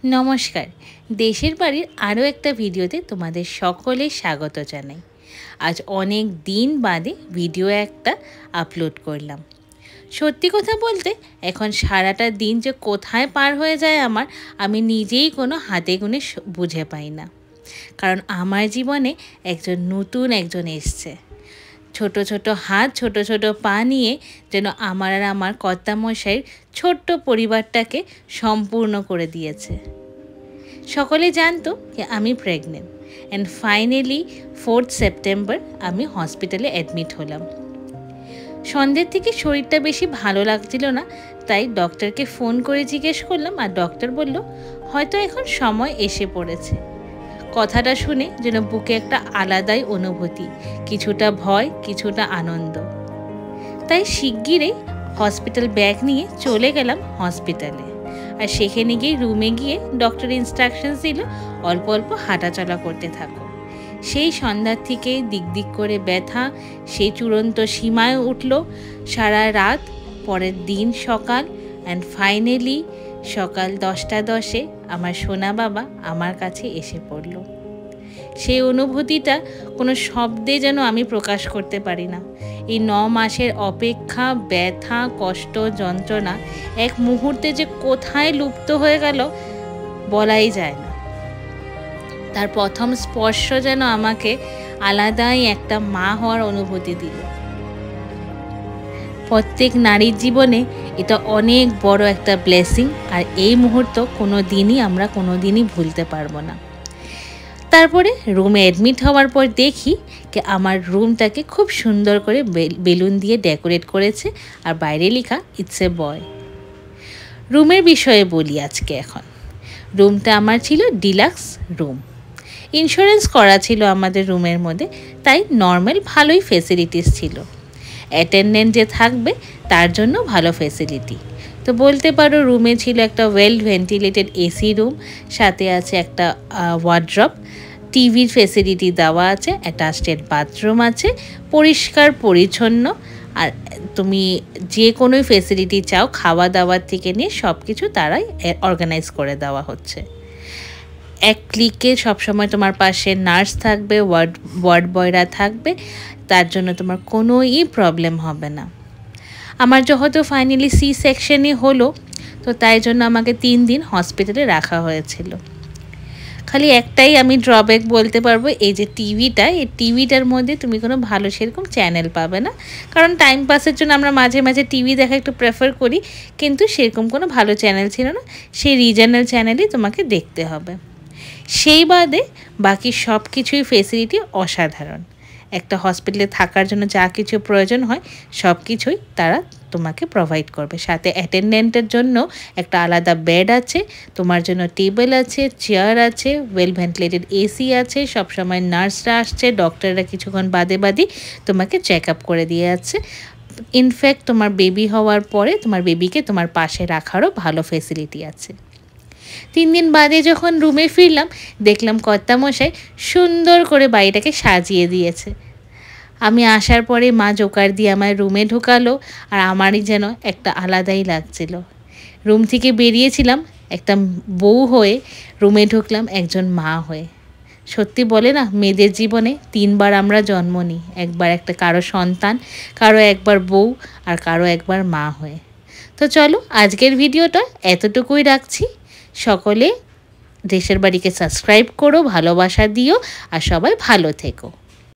नमस्कार देशेर बाड़ीर आरो एकटा भिडियोते तोमादेर सकलेर स्वागत जानाई। आज अनेक दिन बादे भिडियो एकटा आपलोड करलाम। सत्यि कथा बोलते एखन साराटा दिन जे कोथाय पार हये जाय आमार आमी निजेई कोनो हाते गुने बुझे पाई ना। कारण आमार जीवने एकजन नतून एकजन एसेछे। छोटो छोटो हाथ छोटो छोटो पा निये जेन आमार आर आमार कर्तामशाइर छोट्ट परिवारटाके सम्पूर्ण करे दिएछे। सकले जानतो कि आमी प्रेगनेंट एंड फाइनली 4 सेप्टेम्बर आमी हस्पिटाले एडमिट हलाम। सन्ध्येर थेके शरीरटा बेशी भालो लागछिलो ना, ताई डक्टरके फोन करे जिज्ञेस करलाम और डक्टर बोल्लो हयतो एखन समय एसे पड़ेछे। कथाटा शुने जेन बुके एकटा आलादाई अनुभूति, किछुटा भय किछुटा आनंद। ताई शिगगिरई हस्पिटाल बैग निये चले गेलाम हस्पिटाले और सेखाने गिये रूमे गिये डक्टर इन्स्ट्राक्शन्स दिल अल्प अल्प हाँटा चला करते थाको। सेई सन्ध्यार थेके दिक दिक करे व्यथा सेई चूड़ान्त सीमाय उठलो। सारा रात परेर दिन सकाल एंड फाइनली सकाल 10टा 10 आमार सोना बाबा आमार काछे एसे पड़लो। सेई अनुभूतिटा कोनो शब्दे जेन आमी प्रकाश करते पारी ना। এই 9 মাসের অপেক্ষা ব্যথা কষ্ট যন্ত্রণা এক মুহূর্তে যে কোথায় লুপ্ত হয়ে গেল বলাই যায় না। তার প্রথম স্পর্শ যেন আমাকে আলাদাই একটা মা হওয়ার অনুভূতি দিল। প্রত্যেক নারীর জীবনে এটা অনেক বড় একটা ব্লেসিং আর এই মুহূর্ত কোনোদিনই আমরা কোনোদিনই ভুলতে পারবো না। তারপরে রুমে এডমিট হওয়ার পর দেখি कि आमार रूमटाके खूब सुंदर करे बेलुन दिए डेकोरेट करेছে और बाइरे लिखा इट्स ए बॉय। रूमेर विषये बोली आजके एखन। रूमटा आमार छिलो डिलाक्स रूम। इन्शुरेंस करा छिलो आमादेर रूमेर मध्य, ताई नर्माल भालोई फैसिलिटीज छिलो। अटेंडेंट जे थाकबे तार जोन्नो भालो फैसिलिटी। तो बोलते पारो रूमे छिलो एकटा वेल वेंटिलेटेड एसी रूम, साथे आछे एकटा वार्डरोब, टीवी फैसिलिटी देवा आछे, अटैचड बाथरूम आछे, परिष्कार परिच्छन्न और तुमी जे कोनो फैसिलिटी चाओ खावा दावा थेके निये सबकिछु ताराई अर्गानाइज करे देवा होच्छे। एक क्लिके सब समय तुम्हार पाशे नार्स थाकबे, वार्ड बयरा थाकबे, तार जोन्नो तुम्हार कोनोई प्रब्लेम होबे ना। आमार जेहेतु फाइनली सी सेक्शनই हलो तो ताई जोन्नो आमाके 3 दिन हस्पिटाले राखा हयेछिलो। खाली एकटाई आमी ड्रबैक बोलते पारबो এই যে টিভিটা, এই টিভিটার মধ্যে তুমি কোনো ভালো সেরকম চ্যানেল পাবে না। কারণ টাইম পাসের জন্য আমরা মাঝে মাঝে টিভি দেখা একটু প্রেফার করি, কিন্তু সেরকম কোনো ভালো চ্যানেল ছিল না। সেই রিজনাল চ্যানেলই তোমাকে দেখতে হবে। সেই বাদে বাকি সব কিছুই ফ্যাসিলিটি অসাধারণ। একটা হসপিটালে থাকার জন্য যা কিছু প্রয়োজন হয় সব কিছুই তারা তোমাকে প্রোভাইড করবে। সাথে অ্যাটেন্ডেন্টের জন্য একটা আলাদা বেড আছে, তোমার জন্য টেবিল আছে, চেয়ার আছে, ওয়েল ভেন্টিলেটেড এসি আছে, সব সময় নার্সরা আসছে, ডক্টররা কিছুক্ষণ বাদে বাদে তোমাকে চেক আপ করে দিয়ে যাচ্ছে। ইনফ্যাক্ট তোমার বেবি হওয়ার পরে তোমার বেবিকে তোমার পাশে রাখারও ভালো ফ্যাসিলিটি আছে। 3 दिन বাদে যখন রুমে ফিরলাম দেখলাম কর্তামশাই সুন্দর করে বাড়িটাকে সাজিয়ে দিয়েছে। আমি আসার পরে মা জোকার দিয়ে আমার রুমে ঢুকালো আর আমারই যেন একটা আলাদাই লাগছিল। রুম থেকে বেরিয়েছিলাম একটা বউ হয়ে, রুমে ঢুকলাম একজন মা হয়ে। সত্যি বলে না, মেয়েদের জীবনে 3 বার আমরা জন্ম নিই, একবার একটা কারো সন্তান, কারো একবার বউ আর কারো একবার মা হয়ে। তো চলো আজকের ভিডিওটা এতটুকুই রাখছি। সকলে দেশের বাড়িকে সাবস্ক্রাইব করো, ভালোবাসা দিও আর সবাই ভালো থেকো।